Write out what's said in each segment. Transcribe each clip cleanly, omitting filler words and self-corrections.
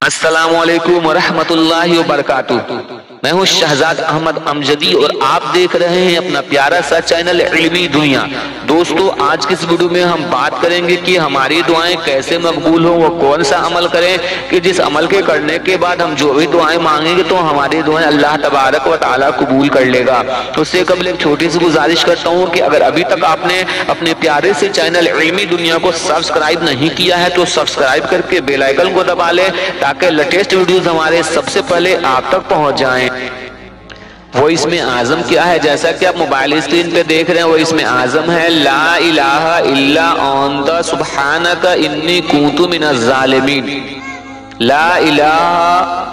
अस्सलामु अलैकुम वरहमतुल्लाहि वबरकातुहू। मैं हूँ शहजाद अहमद अमजदी और आप देख रहे हैं अपना प्यारा सा चैनल इल्मी दुनिया। दोस्तों, आज की इस वीडियो में हम बात करेंगे कि हमारी दुआएं कैसे मकबूल हों, वो कौन सा अमल करें कि जिस अमल के करने के बाद हम जो भी दुआएं मांगेंगे तो हमारी दुआएं अल्लाह तबारक व तआला कबूल कर लेगा। तो उससे कबल एक छोटी सी गुजारिश करता हूँ कि अगर अभी तक आपने अपने प्यारे से चैनल इल्मी दुनिया को सब्सक्राइब नहीं किया है तो सब्सक्राइब करके बेल आइकन को दबा लें ताकि लेटेस्ट वीडियोस हमारे सबसे पहले आप तक पहुंच जाएं। वो इसमें आज़म क्या है, जैसा कि आप मोबाइल स्क्रीन पे देख रहे हैं, वो इसमें आज़म है ला इलाहा इल्ला अंता सुब्हानका इन्नी कुन्तु मिनज़ ज़ालिमीन। ला इलाहा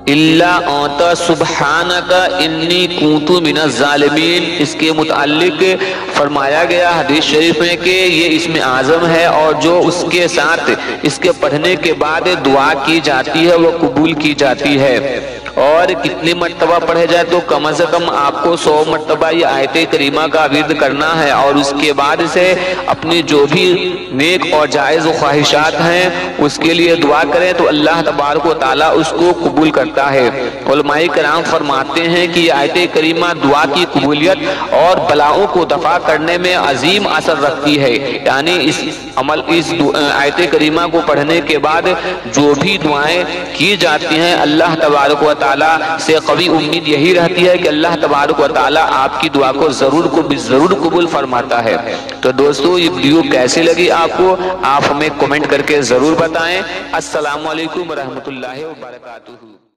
इल्ला अंता सुब्हानका इन्नी कुन्तु मिनज़ ज़ालिमीन। इसके मुताल्लिक फरमाया गया हदीस शरीफ में कि ये इसमें आज़म है और जो उसके साथ इसके पढ़ने के बाद दुआ की जाती है वो कबूल की जाती है। और कितनी मर्तबा पढ़े जाए तो कम से कम आपको 100 मर्तबा ये आयत करीमा का विर्द करना है और उसके बाद से अपनी जो भी नेक और जायज़ ख्वाहिशात हैं उसके लिए दुआ करें तो अल्लाह तबारक व तआला उसको कबूल करता है। उलमाए कराम फरमाते हैं कि आयत करीमा दुआ की कबूलियत और बलाओं को दफा करने में अजीम असर रखती है। यानी इस आयत करीमा को पढ़ने के बाद जो भी दुआएं की जाती हैं अल्लाह तबारक व तआला से कभी उम्मीद यही रहती है कि अल्लाह तबारक व तआला आपकी दुआ को जरूर कबूल फरमाता है। तो दोस्तों, ये वीडियो कैसी लगी आपको, आप हमें कमेंट करके जरूर बताएं। अस्सलामु अलैकुम वरहमतुल्लाहि वबरकातुहू।